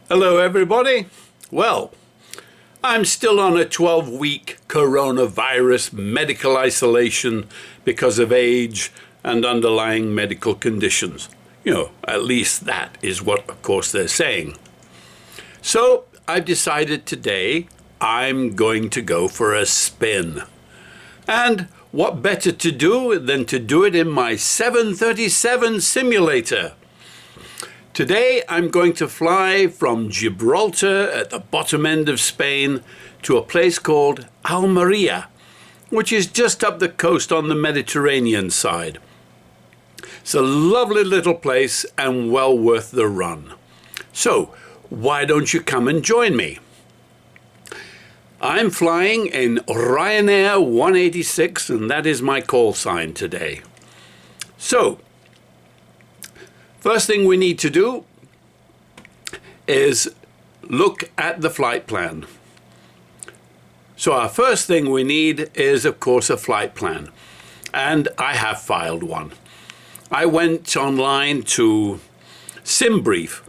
Hello everybody. Well, I'm still on a 12-week coronavirus medical isolation because of age and underlying medical conditions. You know, at least that is what, of course, they're saying. So I've decided today I'm going to go for a spin. And what better to do than to do it in my 737 simulator? Today I'm going to fly from Gibraltar at the bottom end of Spain to a place called Almeria, which is just up the coast on the Mediterranean side. It's a lovely little place and well worth the run. So why don't you come and join me? I'm flying in Ryanair 186 and that is my call sign today. So first thing we need to do is look at the flight plan. So our first thing we need is, of course, a flight plan. And I have filed one. I went online to SimBrief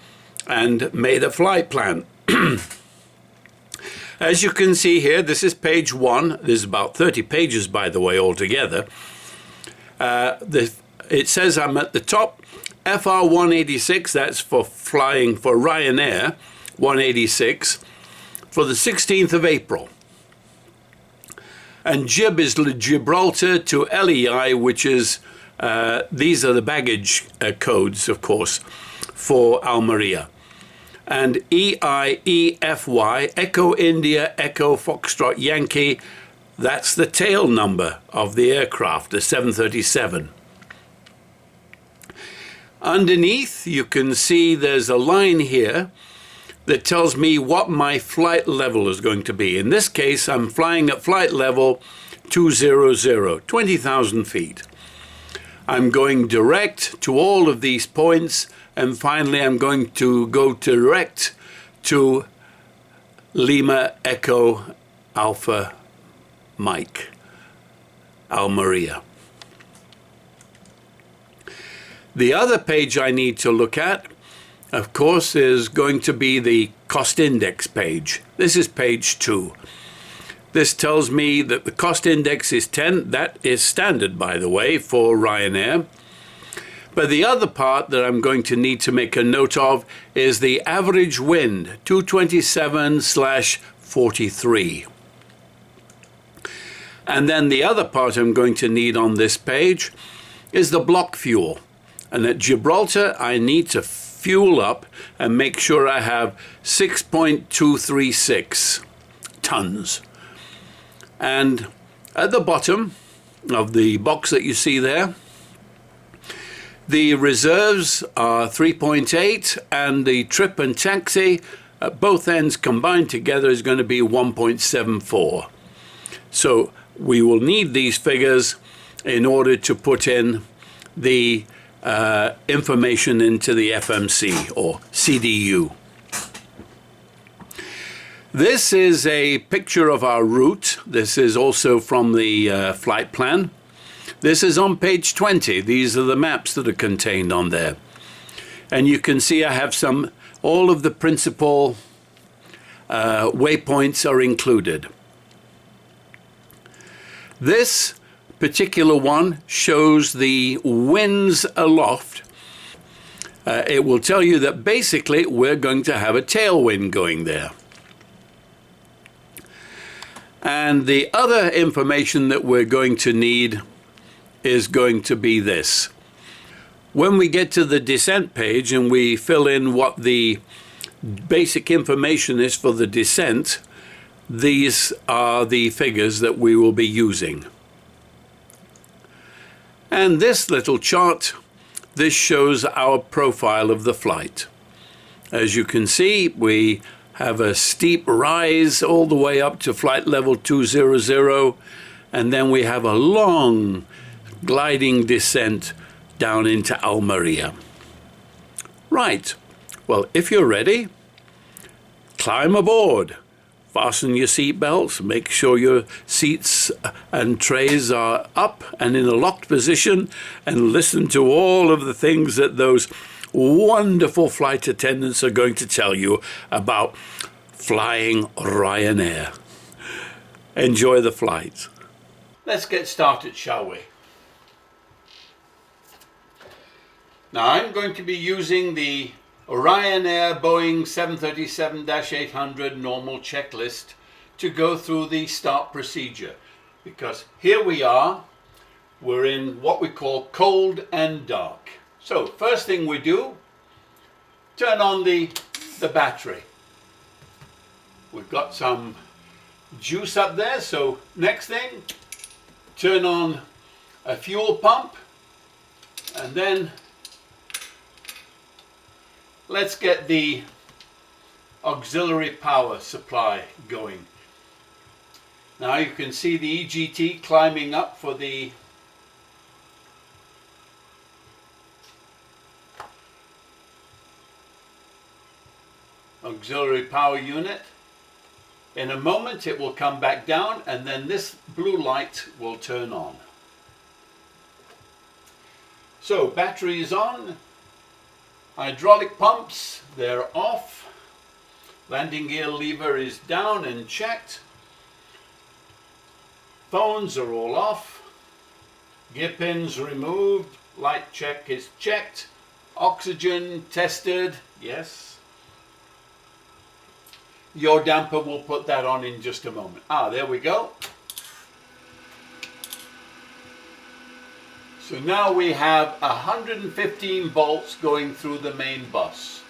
and made a flight plan. As you can see here, this is page 1. There's about 30 pages, by the way, altogether. It says I'm at the top. FR 186, that's for flying for Ryanair 186, for the 16th of April. And Gib is Gibraltar to LEI, which is, these are the baggage codes, of course, for Almeria. And EIEFY, Echo India, Echo Foxtrot Yankee, that's the tail number of the aircraft, the 737. Underneath, you can see there's a line here that tells me what my flight level is going to be. In this case, I'm flying at flight level 200, 20,000 feet. I'm going direct to all of these points, and finally I'm going to go direct to Lima Echo Alpha Mike, Almeria. The other page I need to look at, of course, is going to be the cost index page. This is page 2. This tells me that the cost index is 10. That is standard, by the way, for Ryanair. But the other part that I'm going to need to make a note of is the average wind, 227/43. And then the other part I'm going to need on this page is the block fuel. And at Gibraltar, I need to fuel up and make sure I have 6.236 tons. And at the bottom of the box that you see there, the reserves are 3.8 and the trip and taxi at both ends combined together is going to be 1.74. So we will need these figures in order to put in the information into the FMC or CDU. This is a picture of our route. This is also from the flight plan. This is on page 20. These are the maps that are contained on there. And you can see I have all of the principal waypoints are included. This particular one shows the winds aloft. It will tell you that basically we're going to have a tailwind going there. And the other information that we're going to need is going to be this. When we get to the descent page and we fill in what the basic information is for the descent, these are the figures that we will be using. And this little chart, this shows our profile of the flight. As you can see, we have a steep rise all the way up to flight level 200, and then we have a long gliding descent down into Almeria. Right, well, if you're ready, climb aboard fasten your seat belts, make sure your seats and trays are up and in a locked position, and listen to all of the things that those wonderful flight attendants are going to tell you about flying Ryanair. Enjoy the flight. Let's get started, shall we? Now I'm going to be using the Ryanair Boeing 737-800 normal checklist to go through the start procedure, because here we are, we're in what we call cold and dark. So first thing we do, turn on the battery. We've got some juice up there, so next thing, turn on a fuel pump, and then let's get the auxiliary power supply going. Now you can see the EGT climbing up for the auxiliary power unit. In a moment it will come back down, and then this blue light will turn on. So battery is on, hydraulic pumps, they're off, landing gear lever is down and checked, phones are all off, gear pins removed, light check is checked, oxygen tested, yes. Your damper, will put that on in just a moment. There we go. So now we have 115 volts going through the main bus.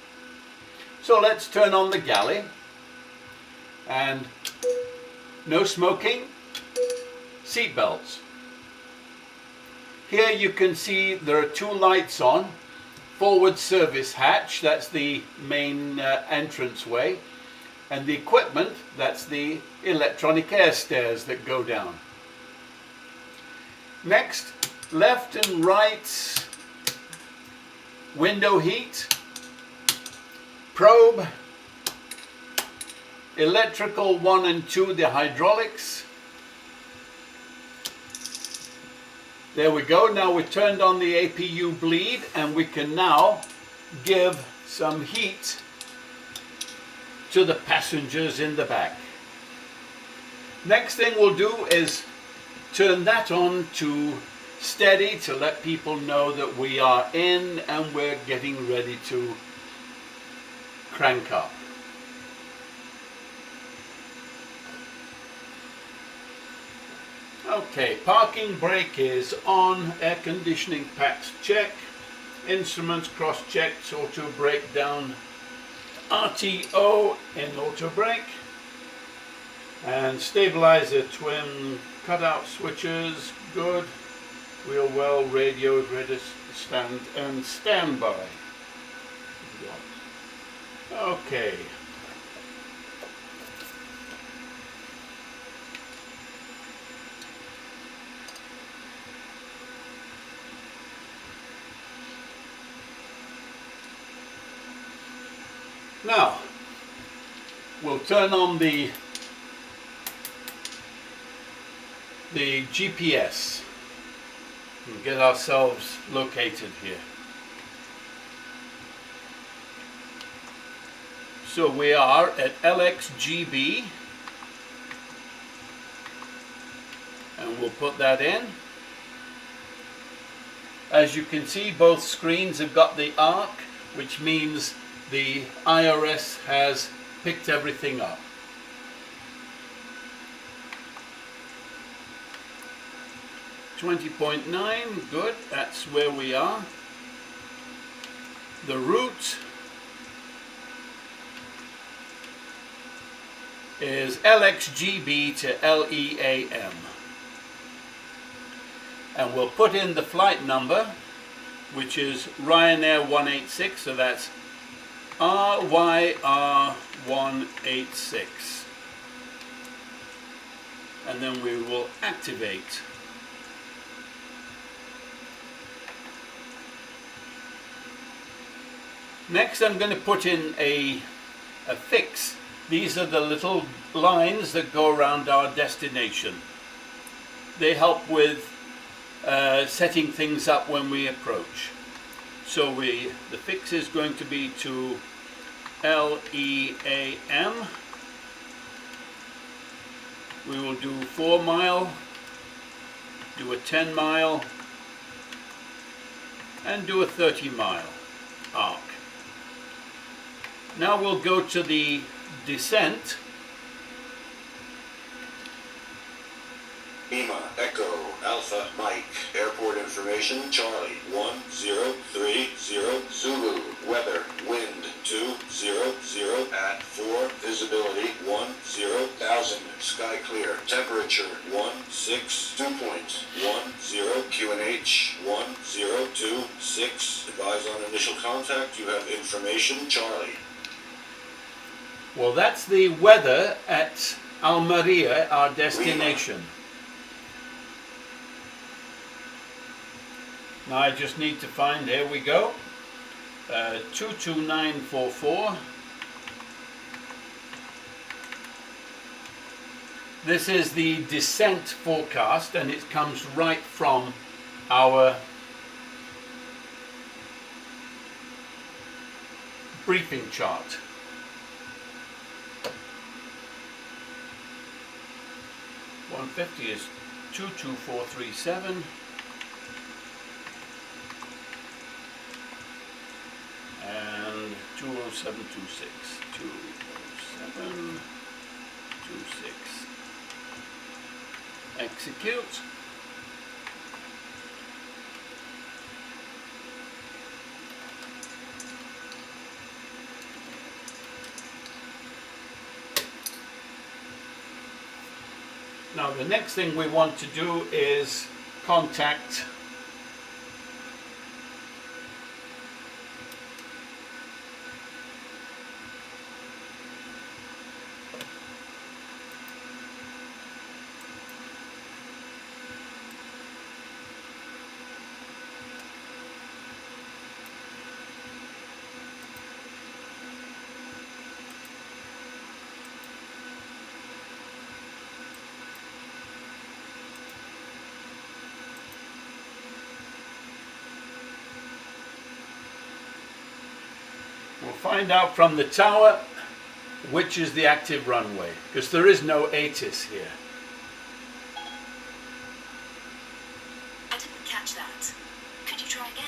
So let's turn on the galley. And no smoking, seat belts. Here you can see there are two lights on. Forward service hatch, that's the main entrance way. And the equipment, that's the electronic air stairs that go down. Next, left and right window heat, probe, electrical 1 and 2, the hydraulics. There we go. Now we've turned on the APU bleed, and we can now give some heat to the passengers in the back. Next thing we'll do is turn that on to steady to let people know that we are in and we're getting ready to crank up. Okay, parking brake is on, air conditioning packs check, instruments cross checked, auto brake down, RTO in auto brake, and stabilizer twin cutout switches good, wheel well, radio ready to stand and standby. Okay. Now, we'll turn on the GPS and get ourselves located here. So we are at LXGB, and we'll put that in. As you can see, both screens have got the arc, which means the IRS has picked everything up. $20.9, good, that's where we are. The route is LXGB to LEAM. And we'll put in the flight number, which is Ryanair 186, so that's RYR 186. And then we will activate. Next I'm going to put in a fix These are the little lines that go around our destination. They help with setting things up when we approach. So the fix is going to be to LEAM. We will do 4 mile, do a 10 mile, and do a 30 mile arc. Now we'll go to the descent. Lima, Echo, Alpha, Mike, airport information, Charlie, 1030, Zulu, weather, wind, 200 at 4, visibility, 10,000, sky clear, temperature, 162.10, QNH, 1026, advise on initial contact, you have information, Charlie. Well, that's the weather at Almeria, our destination. Lima. Now I just need to find, here we go, 22944. This is the descent forecast, and it comes right from our briefing chart. $150 is 22437. And 20726, 20726. Execute. Now the next thing we want to do is contact We'll find out from the tower which is the active runway, because there is no ATIS here. I didn't catch that. Could you try again?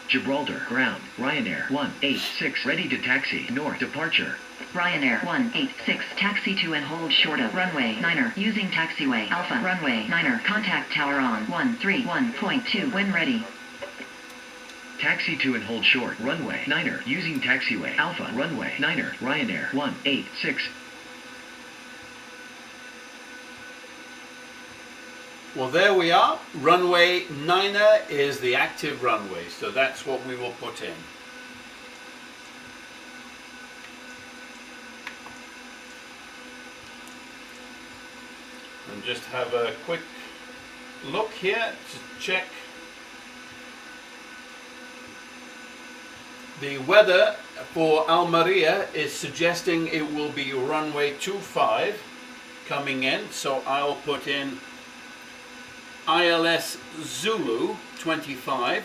Gibraltar, ground, Ryanair 186, ready to taxi, north departure. Ryanair 186, taxi to and hold short of runway 9er, using taxiway Alpha, runway 9er, contact tower on 131.2 when ready. Taxi to and hold short, runway 9er, using taxiway Alpha, runway 9er, Ryanair 186. Well, there we are. Runway 9er is the active runway, so that's what we will put in. And just have a quick look here to check. The weather for Almeria is suggesting it will be runway 25 coming in, so I'll put in ILS Zulu 25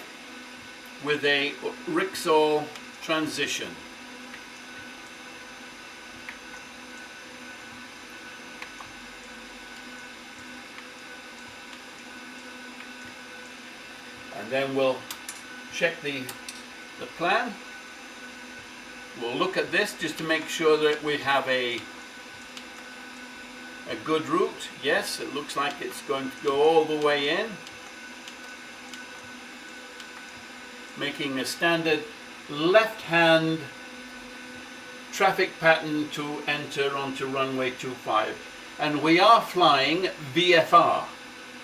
with a Rixol transition. And then we'll check the plan. We'll look at this just to make sure that we have a good route. Yes, it looks like it's going to go all the way in, making a standard left-hand traffic pattern to enter onto runway 25. And we are flying VFR.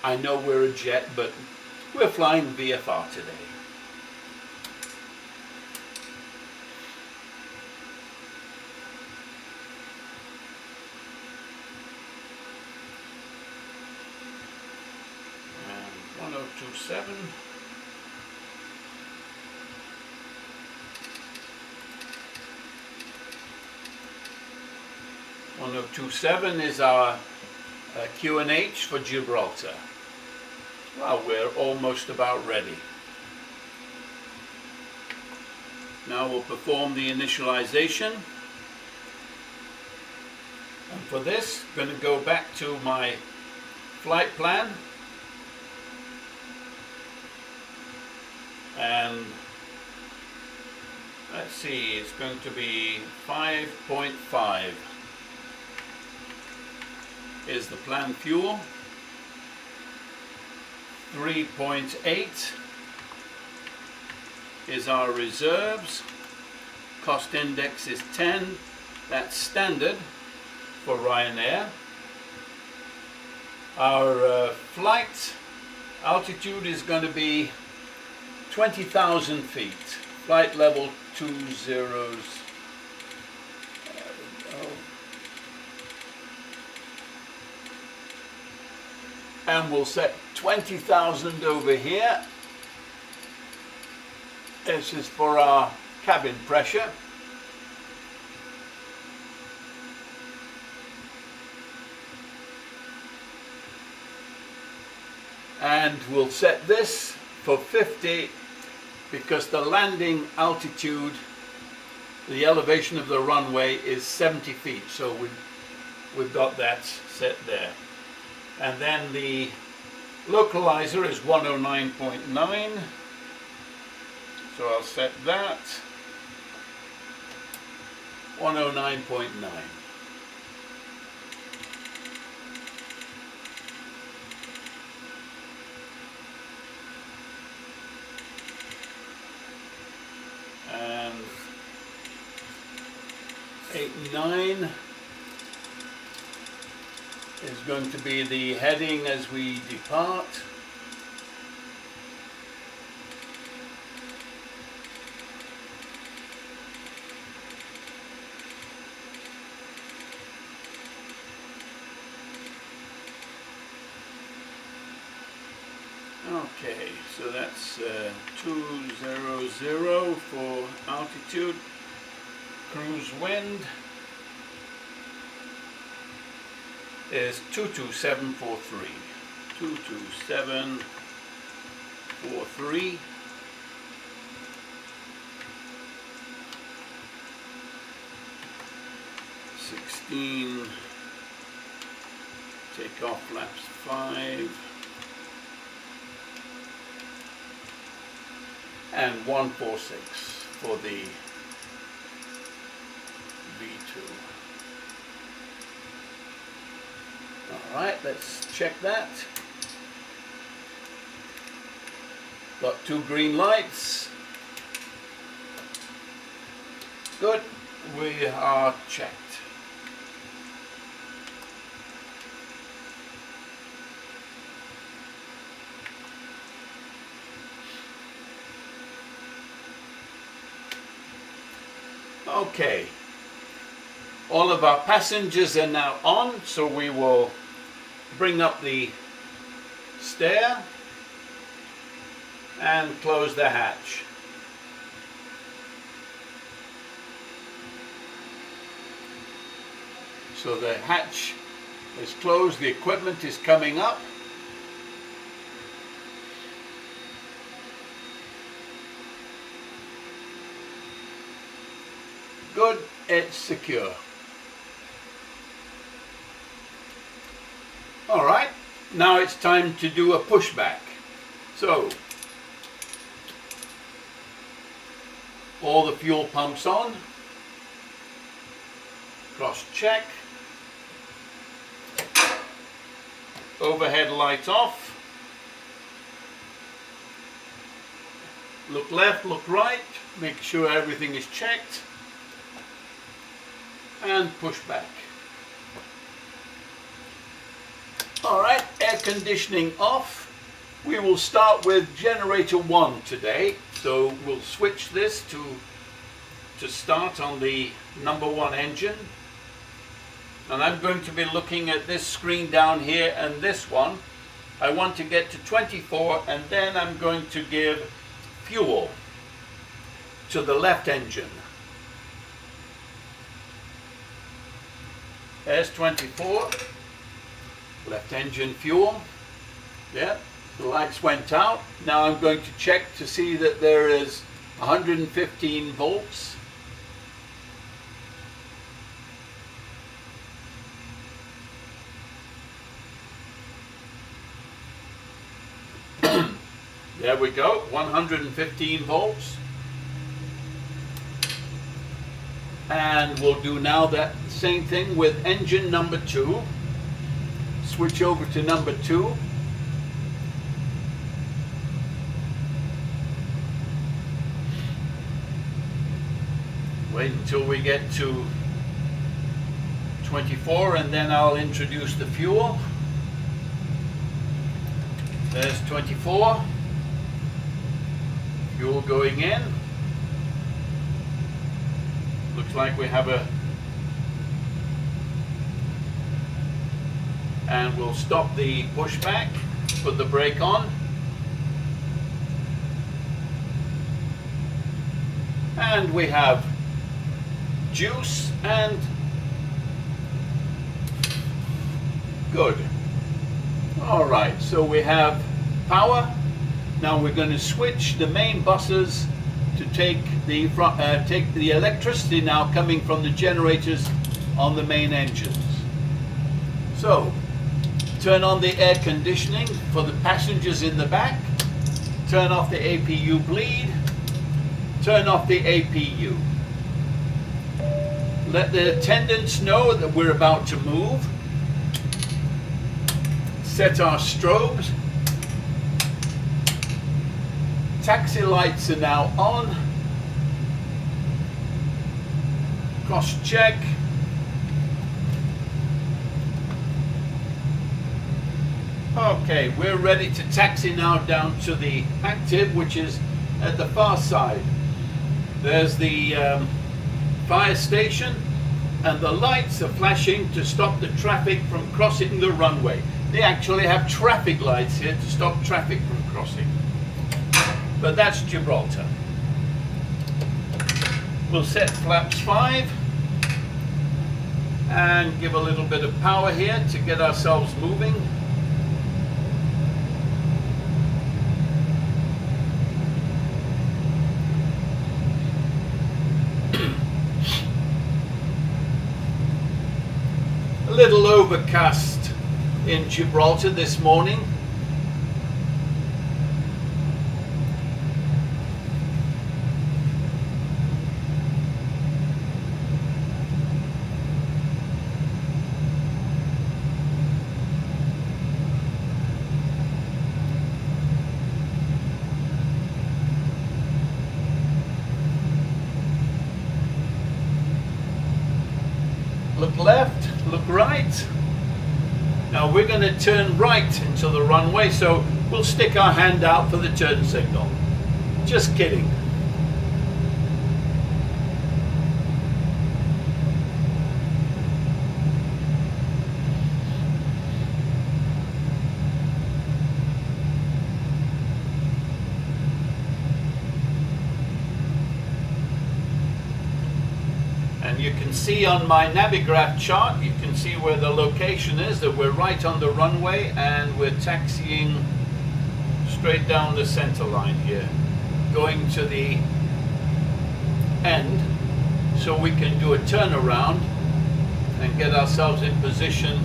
I know we're a jet, but we're flying VFR today. And 1027. .027 is our QNH for Gibraltar. Well, we're almost about ready. Now we'll perform the initialization. And for this, I'm going to go back to my flight plan. And let's see, it's going to be 5.5. Is the planned fuel. 3.8 is our reserves. Cost index is 10. That's standard for Ryanair. Our flight altitude is going to be 20,000 feet. Flight level 20. And we'll set 20,000 over here. This is for our cabin pressure. And we'll set this for 50 because the landing altitude, the elevation of the runway is 70 feet. So we've got that set there. And then the localizer is 109.9. So I'll set that. 109.9. And 89 is going to be the heading as we depart. Okay, so that's 200 for altitude. Cruise wind is 22743. 22743. Takeoff flaps 5. And 146 for the V2. All right, let's check that. Got 2 green lights. Good, we are checked. Okay, all of our passengers are now on, so we will bring up the stair and close the hatch. So the hatch is closed, the equipment is coming up. Good, it's secure. All right, now it's time to do a pushback. So, all the fuel pumps on, cross check, overhead lights off, look left, look right, make sure everything is checked. and push back. All right, air conditioning off. We will start with generator 1 today. So we'll switch this to start on the number 1 engine. And I'm going to be looking at this screen down here and this one. I want to get to 24, and then I'm going to give fuel to the left engine. There's 24, left engine fuel. Yeah, the lights went out. Now I'm going to check to see that there is 115 volts. There we go, 115 volts. And we'll do now that same thing with engine number 2. Switch over to number 2. Wait until we get to 24 and then I'll introduce the fuel. There's 24. Fuel going in. Looks like we have and we'll stop the pushback, put the brake on. And we have juice and good. All right, so we have power. Now we're going to switch the main buses to take the electricity now coming from the generators on the main engines. So turn on the air conditioning for the passengers in the back. Turn off the APU bleed. Turn off the APU. Let the attendants know that we're about to move. Set our strobes. Taxi lights are now on. Cross check. Okay, we're ready to taxi now down to the active, which is at the far side. There's the fire station, and the lights are flashing to stop the traffic from crossing the runway. They actually have traffic lights here to stop traffic from crossing. But that's Gibraltar. We'll set flaps 5 and give a little bit of power here to get ourselves moving. A little overcast in Gibraltar this morning. Look left, look right. Now we're going to turn right into the runway, so we'll stick our hand out for the turn signal. Just kidding. You can see on my Navigraph chart, you can see where the location is, that we're right on the runway and we're taxiing straight down the center line here, going to the end so we can do a turnaround and get ourselves in position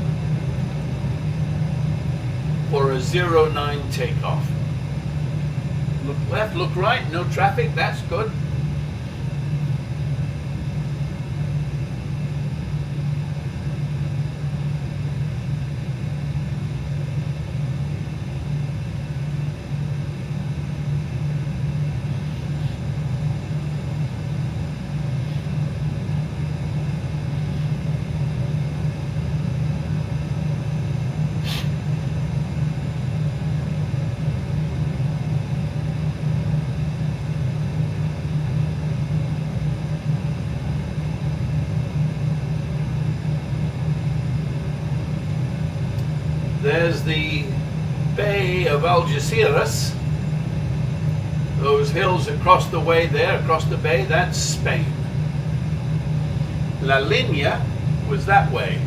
for a 09 takeoff. Look left, look right, no traffic, that's good. There's the Bay of Algeciras. Those hills across the way there, across the bay, that's Spain. La Linea was that way.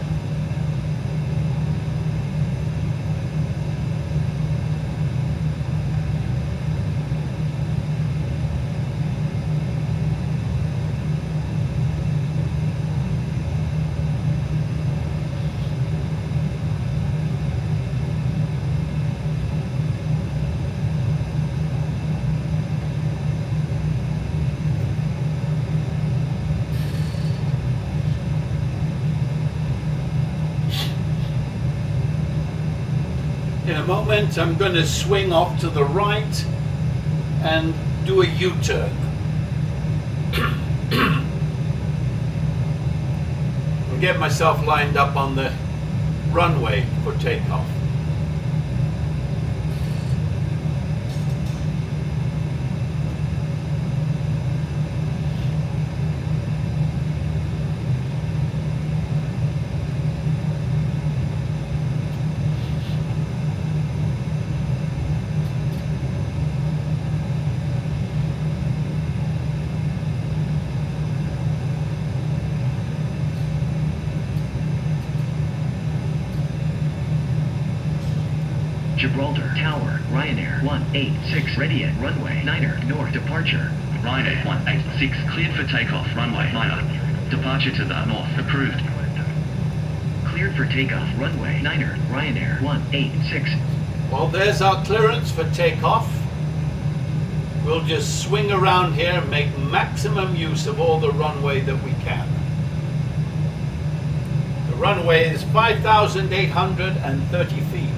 In a moment, I'm going to swing off to the right and do a U-turn. And get myself lined up on the runway for takeoff. Gibraltar Tower, Ryanair 186 ready at runway 9er north departure. Ryanair 186 cleared for takeoff, runway 9er. Departure to the north approved. Cleared for takeoff, runway 9er, Ryanair 186. Well, there's our clearance for takeoff. We'll just swing around here and make maximum use of all the runway that we can. The runway is 5,830 feet.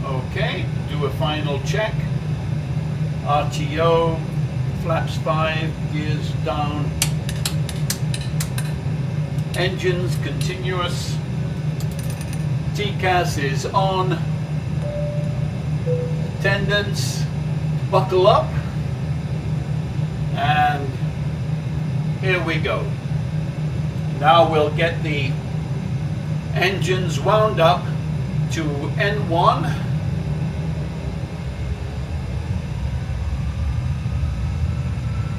Okay, do a final check. RTO, flaps 5, gears down. Engines continuous. TCAS is on. Attendants, buckle up. And here we go. Now we'll get the engines wound up to N1.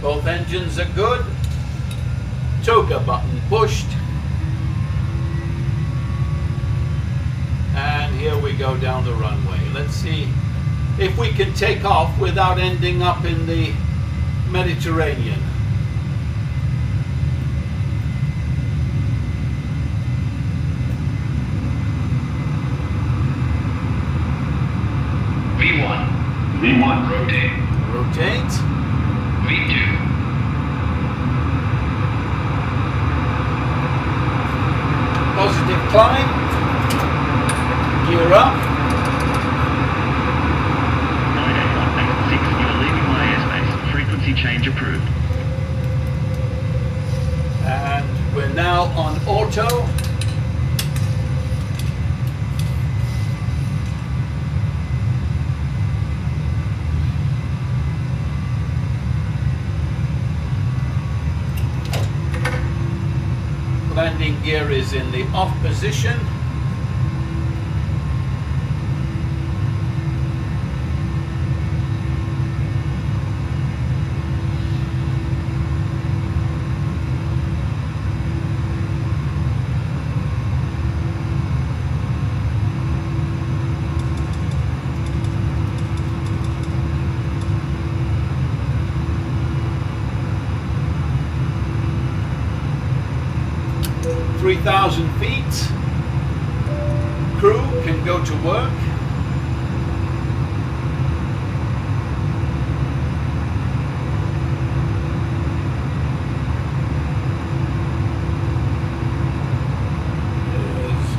Both engines are good. Toga button pushed. And here we go down the runway. Let's see if we can take off without ending up in the Mediterranean. V1. V1, rotate. Rotate. V2. Positive climb. Gear up. Ryanair 186, you are leaving my airspace. Frequency change approved. And we're now on auto. Landing gear is in the off position. .3,000 feet. Crew can go to work. There's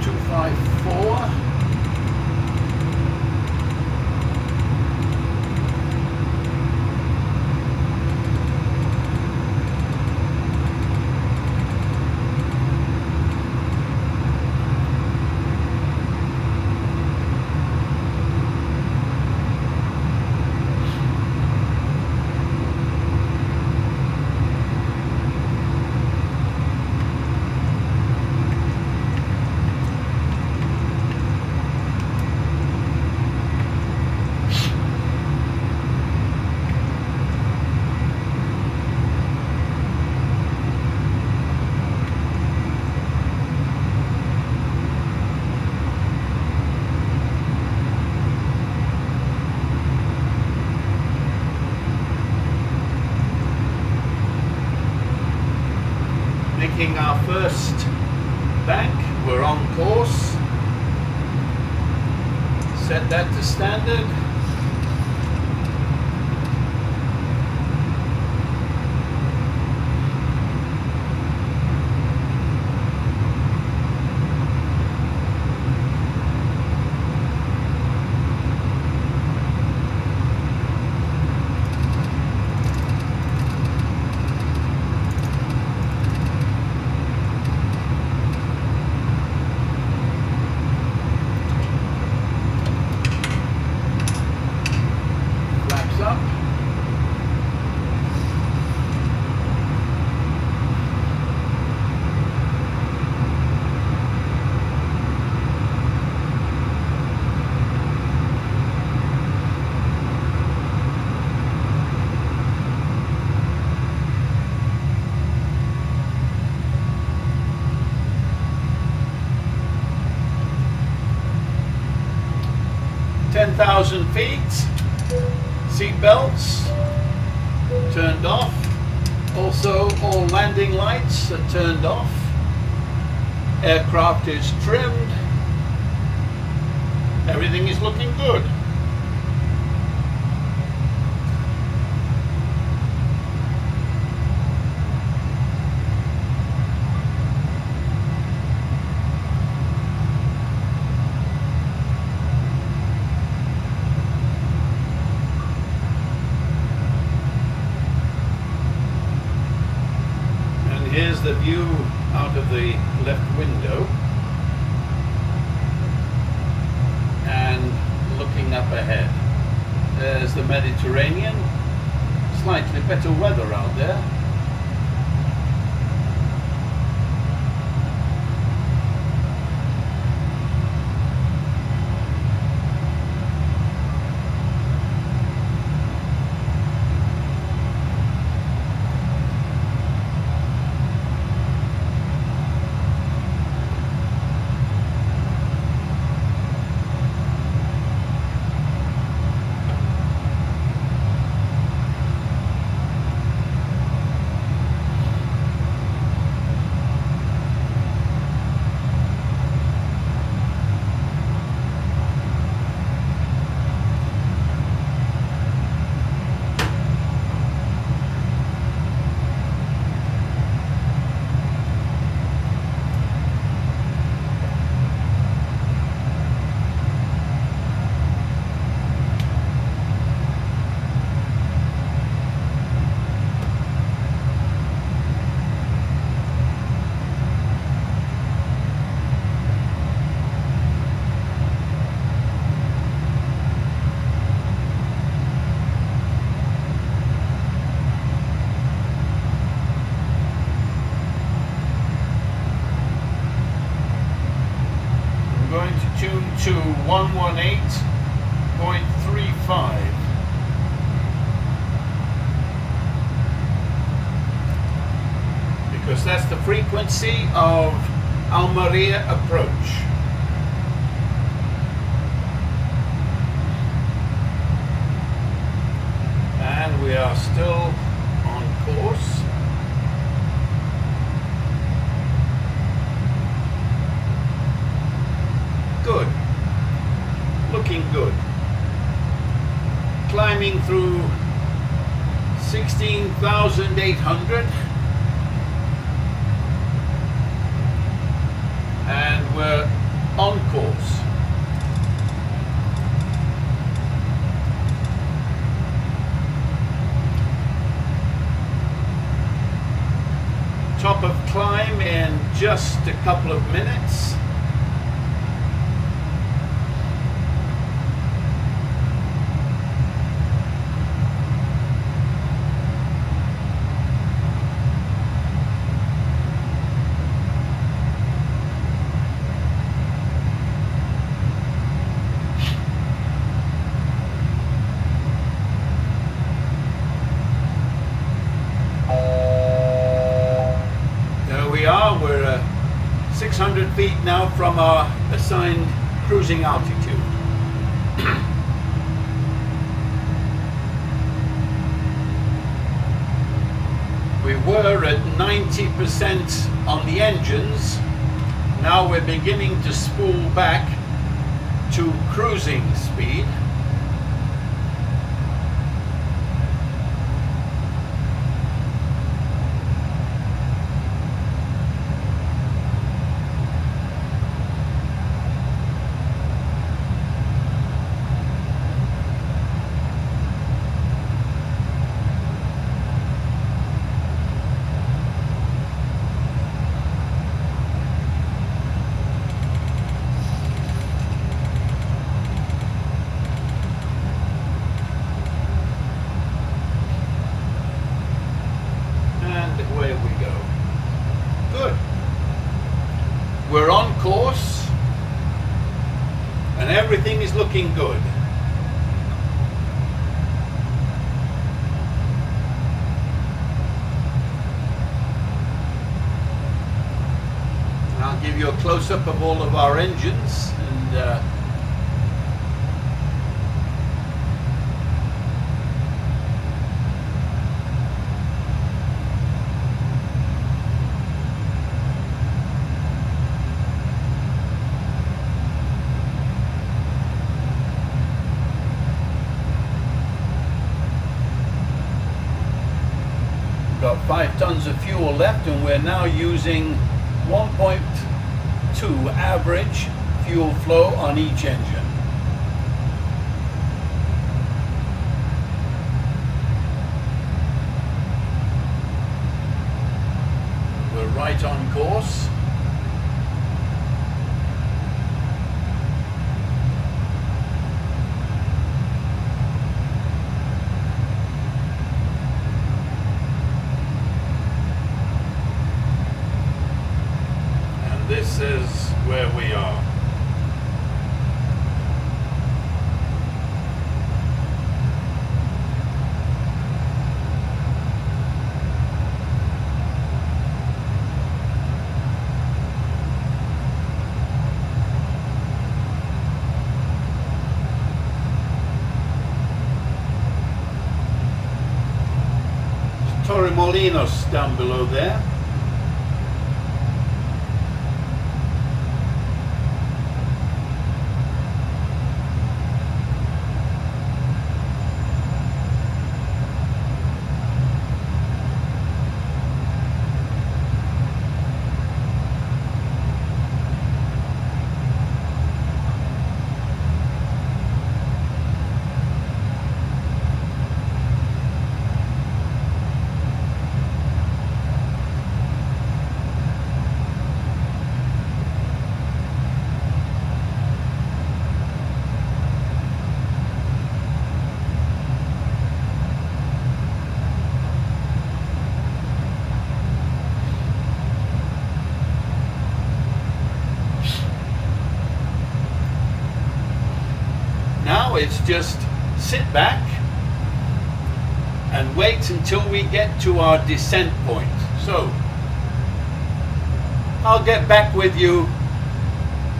254. making our first bank. We're on course. Set that to standard. Up. 10,000 feet. Seat belts turned off. Also, all landing lights are turned off. Aircraft is trimmed. Everything is looking good. Here's the view out of the left window and looking up ahead. There's the Mediterranean, slightly better weather out there. To 118.35. Because that's the frequency of Almeria approach. And we are still on course. Good. Looking good. Climbing through 16,800 and we're on course. Top of climb in just a couple of minutes. We're 600 feet now from our assigned cruising altitude. We were at 90% on the engines. Now we're beginning to spool back to cruising speed. Away we go. Good. We're on course and everything is looking good. I'll give you a close-up of all of our engines and got 5 tons of fuel left, and we're now using 1.2 average fuel flow on each engine. We're right on course. This is where we are. Torremolinos down below there. Now it's just sit back and wait until we get to our descent point. So I'll get back with you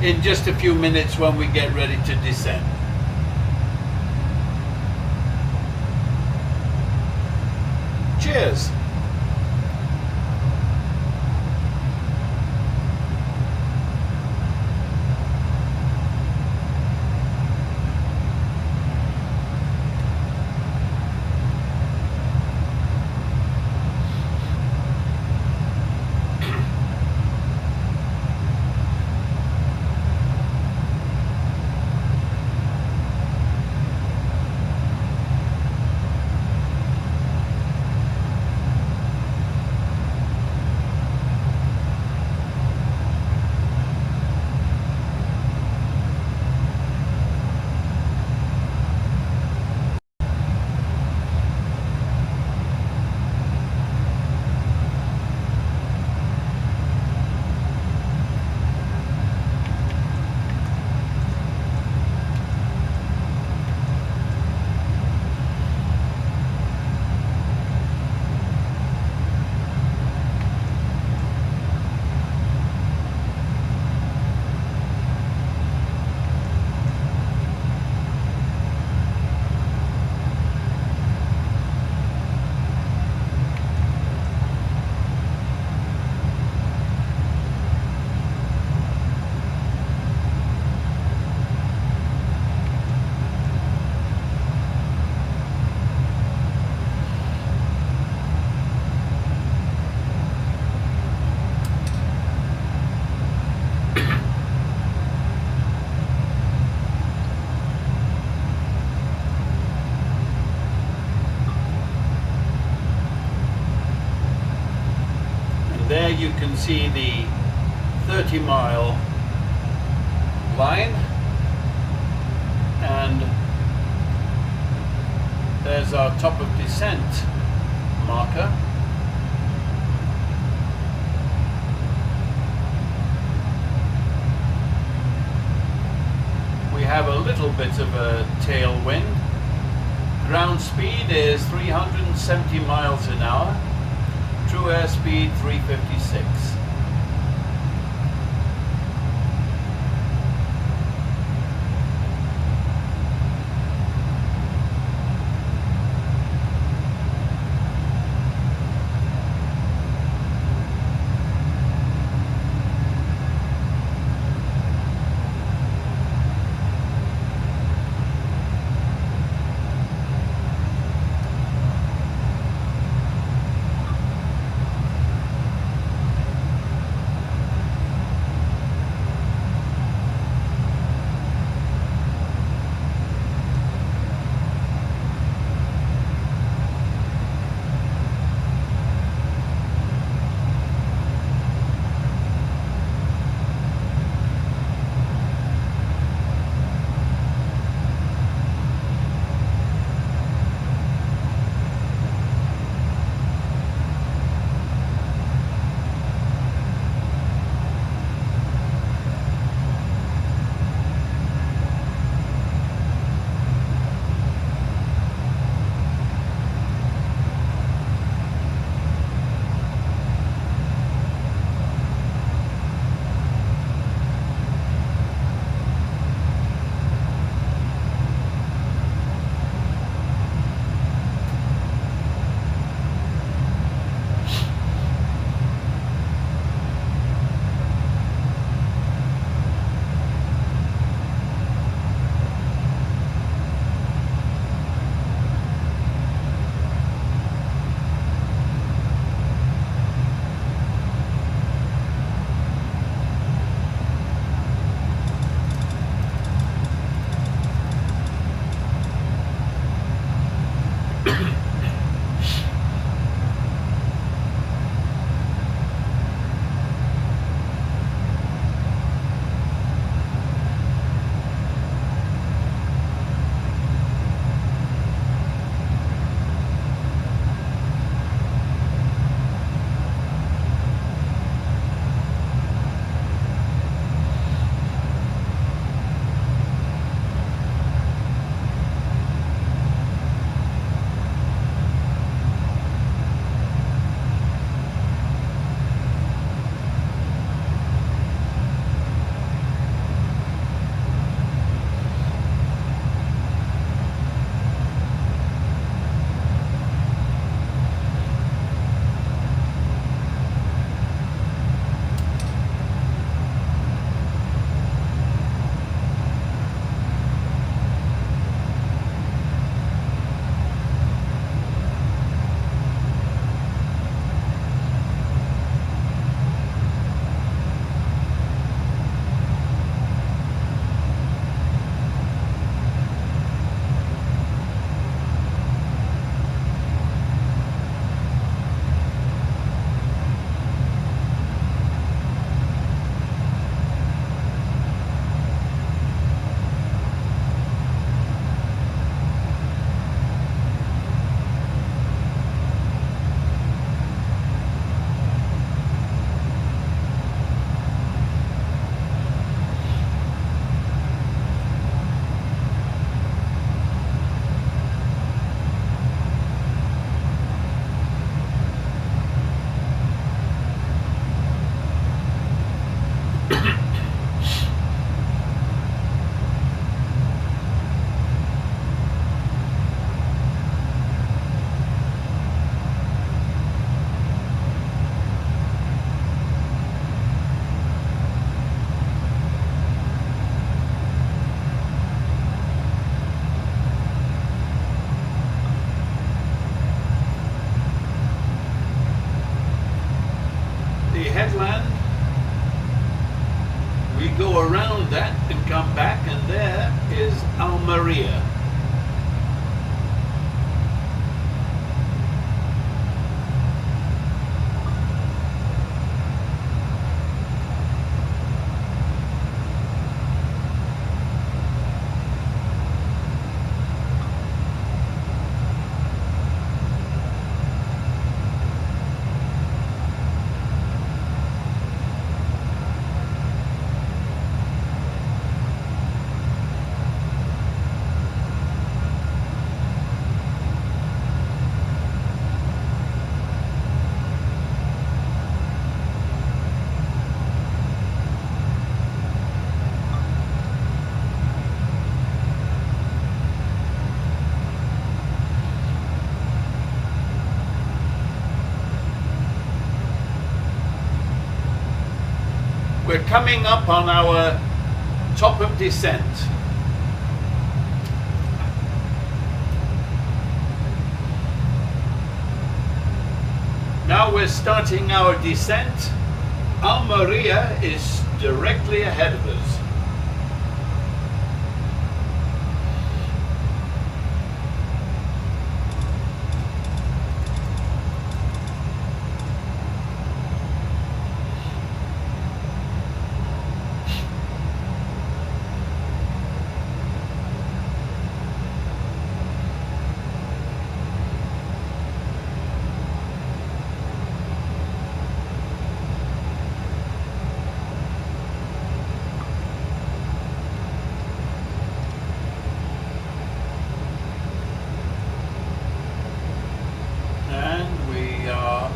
in just a few minutes when we get ready to descend. Cheers. see the 30-mile line, and there's our top of descent marker. We have a little bit of a tailwind. Ground speed is 370 miles an hour. True airspeed 356. headland, we go around that and come back, and there is Almeria. we're coming up on our top of descent. Now we're starting our descent. Almeria is directly ahead of us.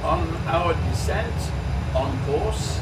On our descent, on course.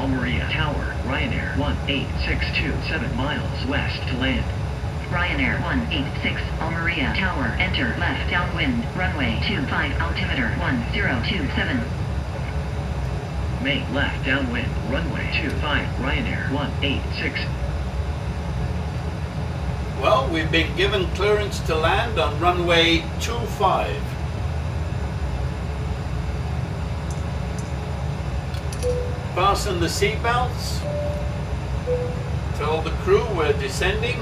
Almeria Tower, Ryanair 1862, 7 miles west to land. Ryanair 186, Almeria Tower, enter left downwind, runway 25, altimeter 1027. Make left downwind, runway 25, Ryanair 186. Well, we've been given clearance to land on runway 25. Fasten the seatbelts. Tell the crew we're descending.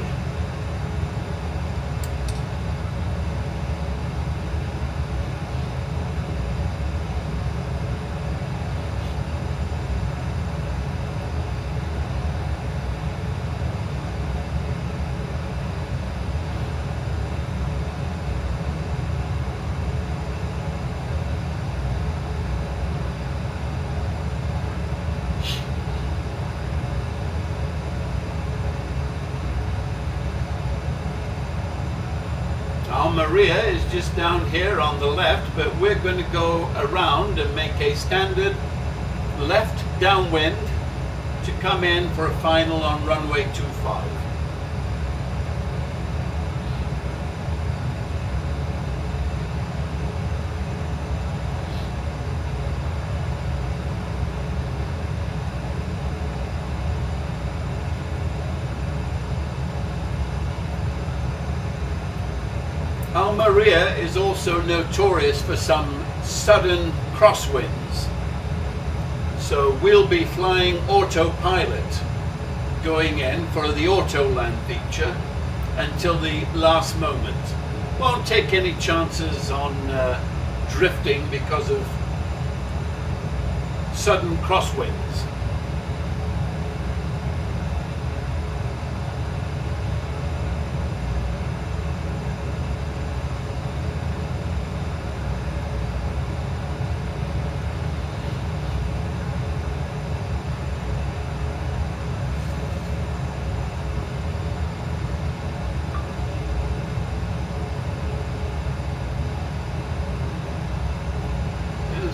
Almeria is just down here on the left, but we're going to go around and make a standard left downwind to come in for a final on runway 25. Almeria is also notorious for some sudden crosswinds. So we'll be flying autopilot going in for the auto land feature until the last moment. Won't take any chances on drifting because of sudden crosswinds.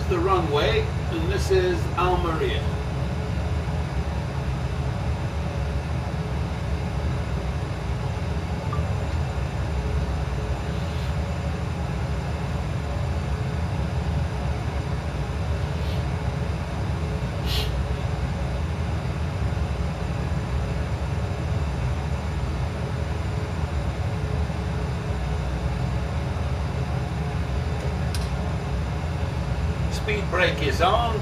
The runway, and this is Almeria. Speed brake is on.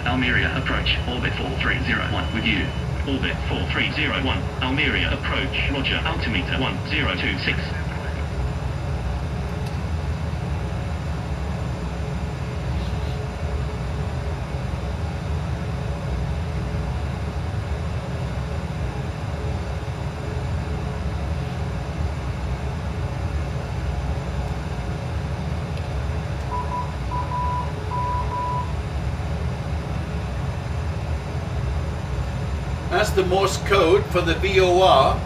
Almeria approach, orbit 4301 with you. Orbit 4301, Almeria approach, roger, altimeter 1026. That's the Morse code for the VOR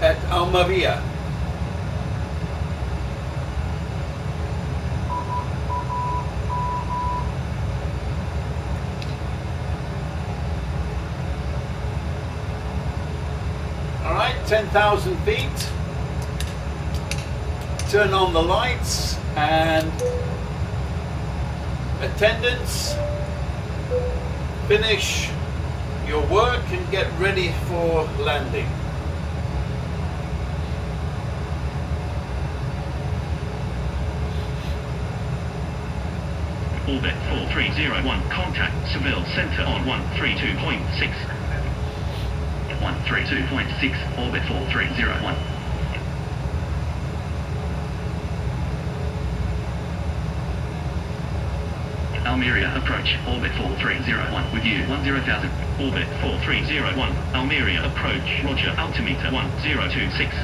at Almeria. All right, 10,000 feet. Turn on the lights and attendants. Finish your work and get ready for landing. Orbit 4301, contact Seville Center on 132.6. 132.6, orbit 4301. Almeria approach, orbit 4301 with you, 10,000. Orbit 4301, Almeria approach, roger, altimeter 1026.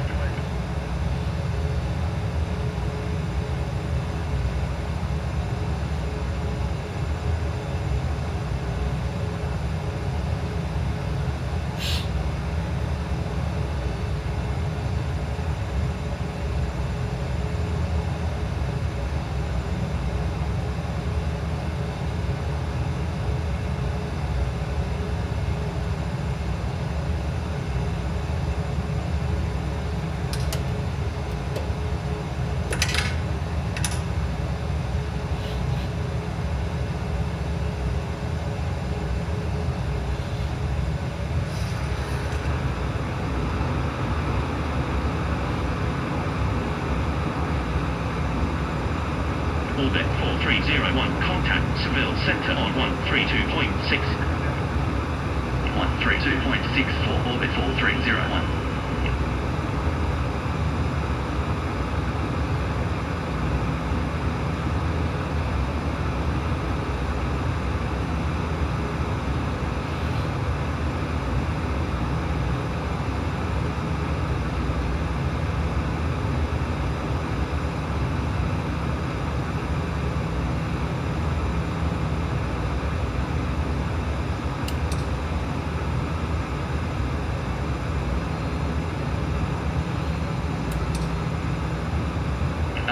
Orbit 4301, contact Seville Center on 132.6. 132.6 for orbit 4301.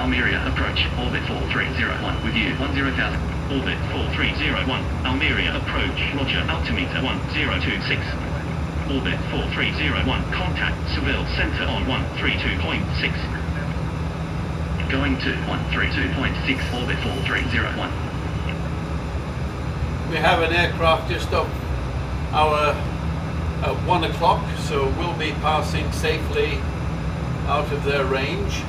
Almeria approach, orbit 4301 with you, 10,000. Orbit 4301, Almeria approach, roger, altimeter 1026. Orbit 4301, contact Seville Center on 132.6. Going to 132.6, orbit 4301. We have an aircraft just off our at 1 o'clock, so we'll be passing safely out of their range.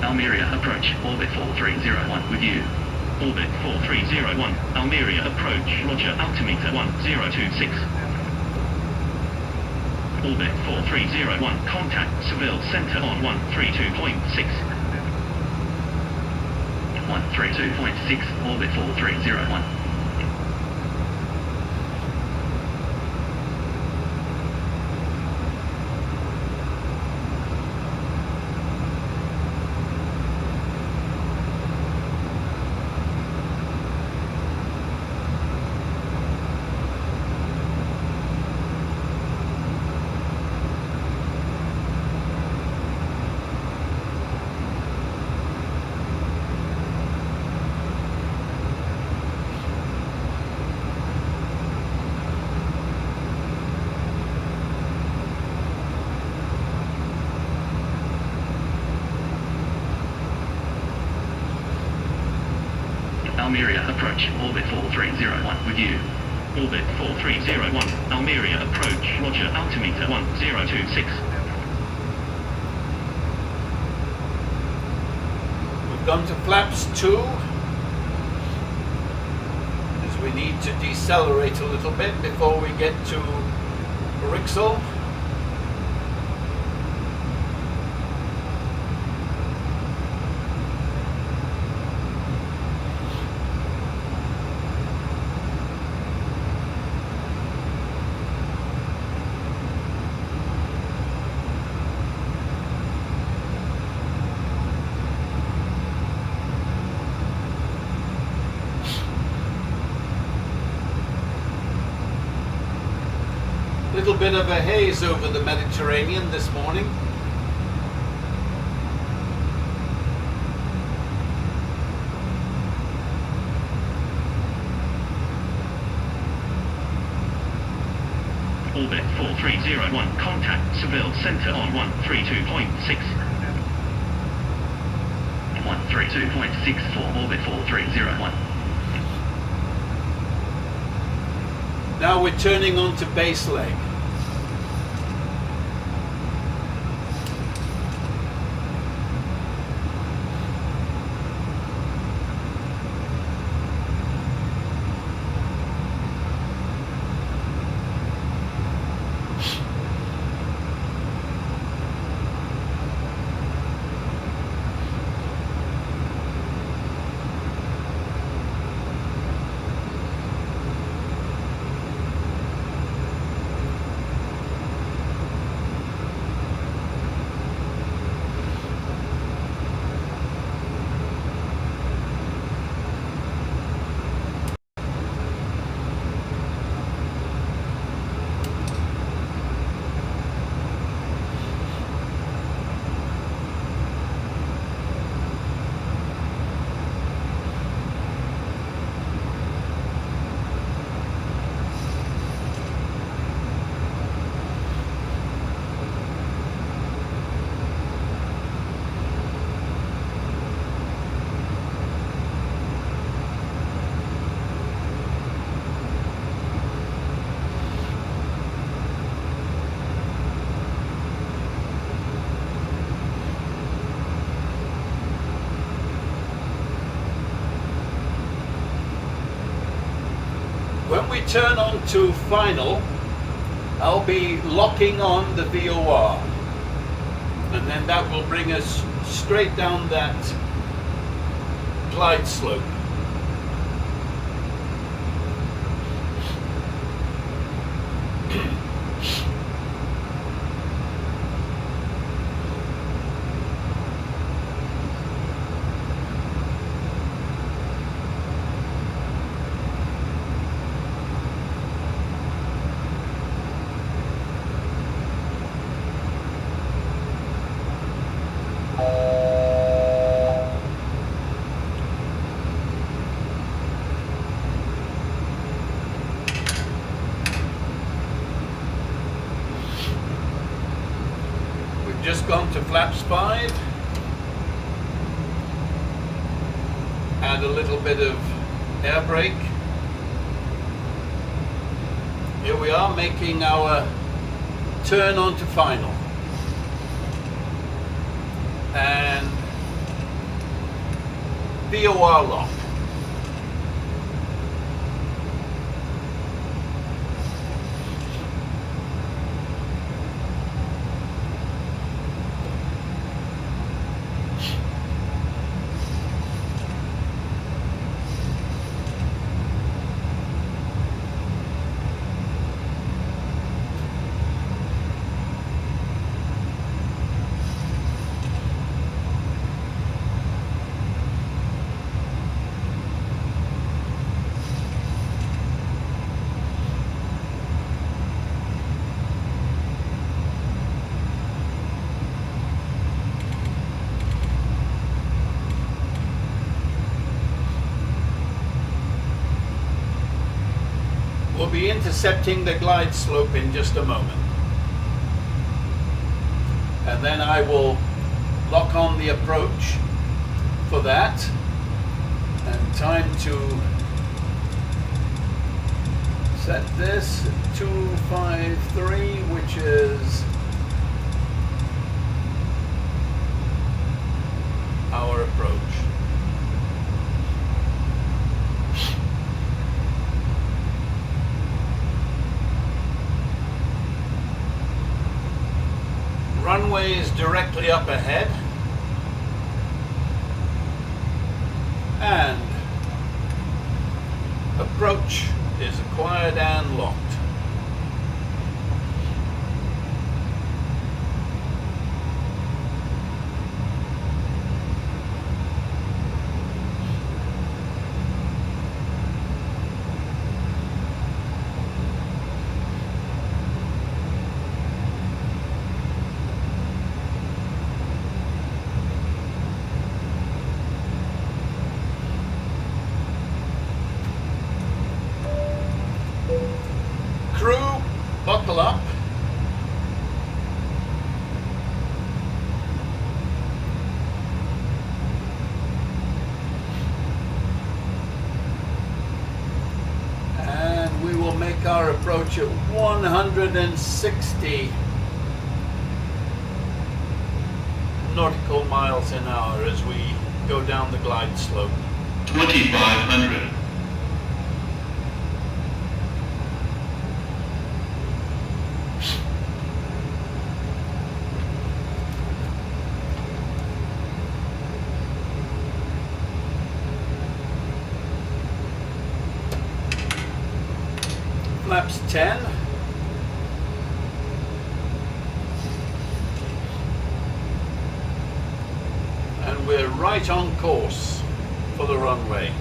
Almeria approach, orbit 4301 with you. Orbit 4301, Almeria approach, roger, altimeter 1026. Orbit 4301, contact Seville Center on 132.6. 132.6, orbit 4301. Almeria approach, orbit 4301 with you. Orbit 4301, Almeria approach, roger, altimeter 1026. We've gone to flaps 2, as we need to decelerate a little bit before we get to Rixel. Little bit of a haze over the Mediterranean this morning. Orbit 4301, contact Seville Center on 132.6. 132.6 for orbit 4301. Now we're turning on to base leg. When we turn on to final, I'll be locking on the VOR, and then that will bring us straight down that glide slope. just gone to flaps 5. Add a little bit of air brake. Here we are making our turn onto final. And VOR lock. We'll be intercepting the glide slope in just a moment. And then I will lock on the approach for that. And time to set this 253, which is our approach. Runway is directly up ahead, and approach is acquired and locked. Crew, buckle up. And we will make our approach at 160 nautical miles an hour as we go down the glide slope. 2500. Flaps 10. And we're right on course for the runway.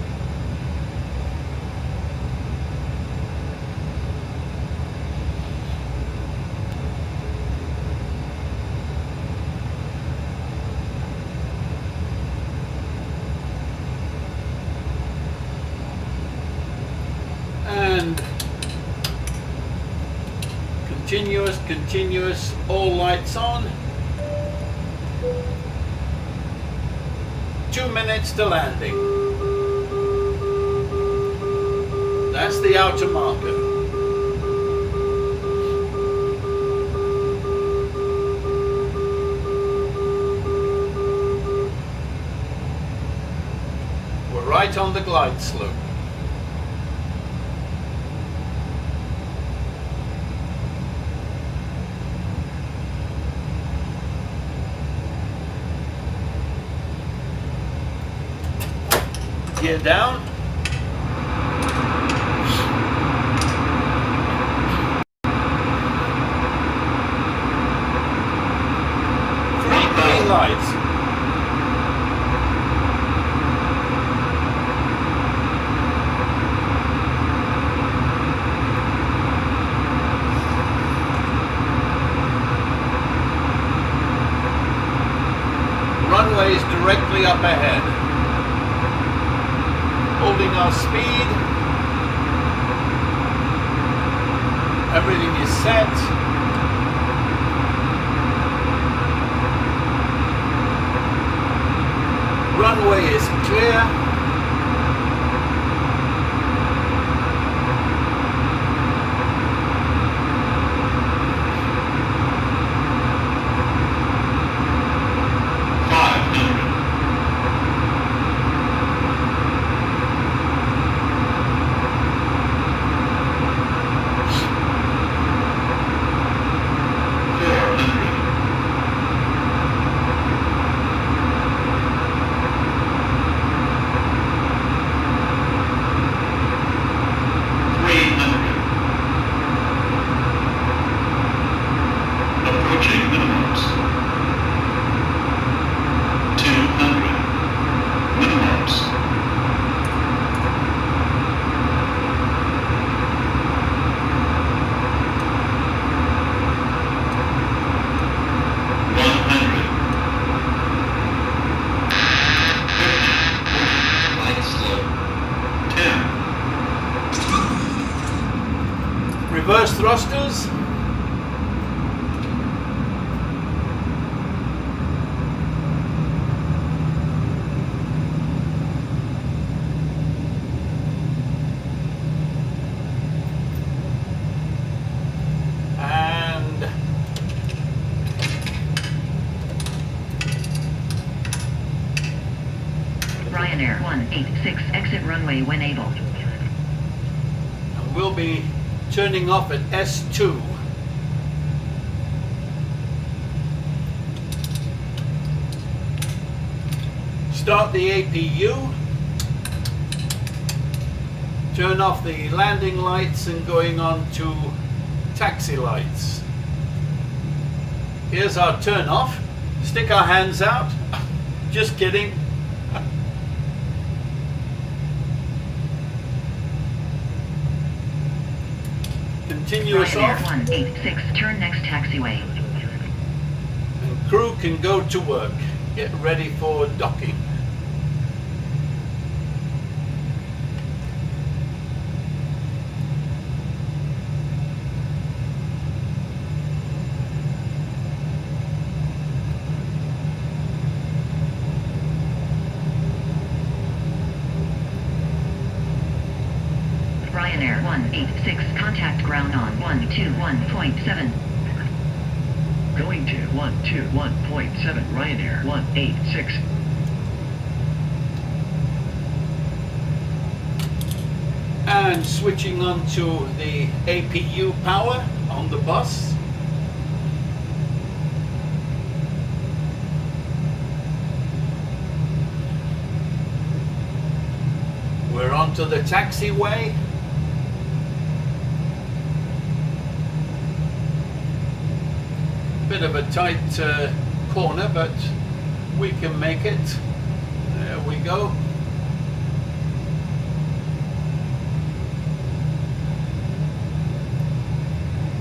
And continuous, all lights on. 2 minutes to landing. That's the outer marker. We're right on the glide slope. Gear down. Three green lights. Runway is directly up ahead. Holding our speed. Everything is set. Ryanair 186 exit runway when able. And we'll be turning off at S2. Start the APU. Turn off the landing lights and going on to taxi lights. Here's our turn off. Stick our hands out. Just kidding. Continuous Ryanair off. 186 turn next taxiway. And crew can go to work. Get ready for docking. Ryanair 186 contact ground on 121.7. Going to 121.7 Ryanair 186. And switching on to the APU power on the bus. We're onto the taxiway. Bit of a tight corner, but we can make it. There we go.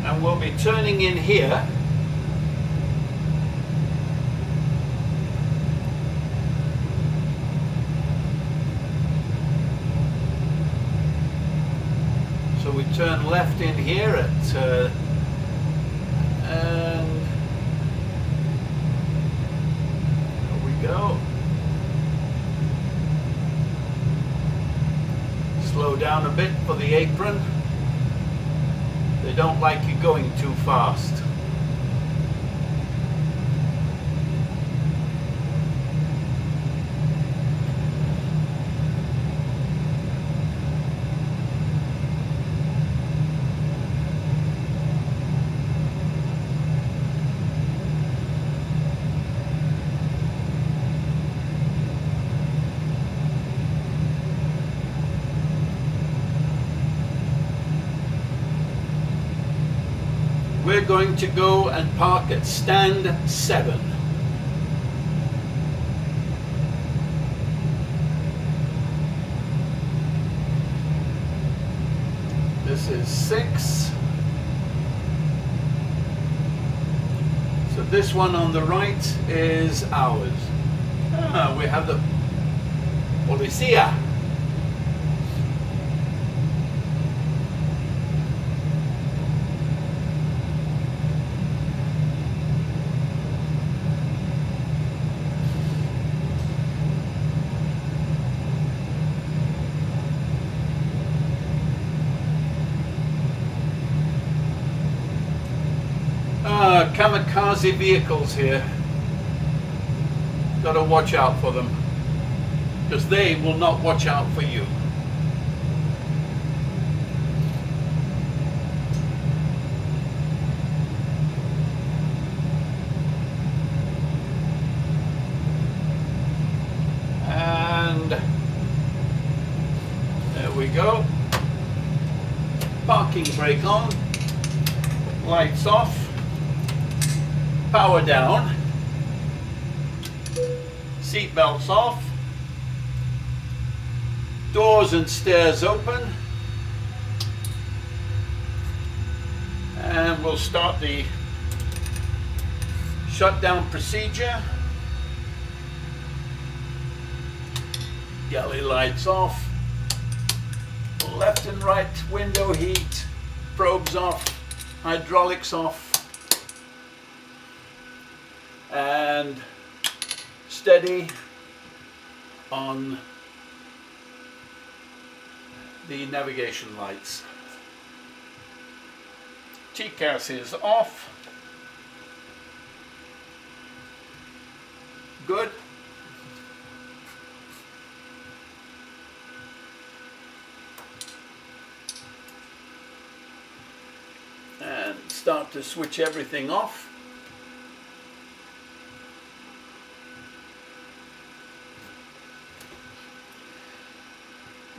And we'll be turning in here. So we turn left in here at and there we go. Slow down a bit for the apron. They don't like you going too fast. We're going to go and park at stand 7. This is 6. So this one on the right is ours. We have the Policia. Kamikaze vehicles here. Got to watch out for them, because they will not watch out for you. And there we go. Parking brake on, lights off. Power down, seat belts off, doors and stairs open, and we'll start the shutdown procedure. Galley lights off, left and right window heat, probes off, hydraulics off. And steady on the navigation lights. TCAS is off. Good. to switch everything off.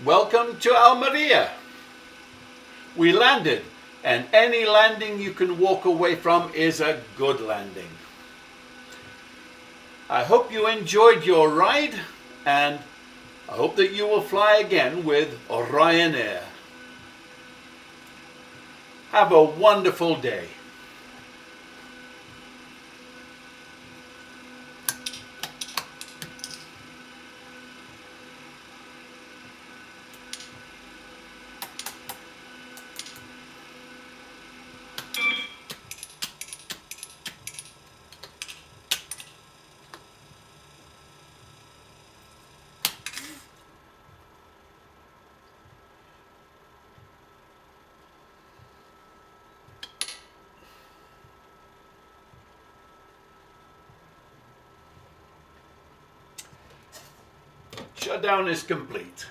Welcome to Almeria. We landed, and any landing you can walk away from is a good landing. I hope you enjoyed your ride, and I hope that you will fly again with Ryanair. Have a wonderful day. Shutdown is complete.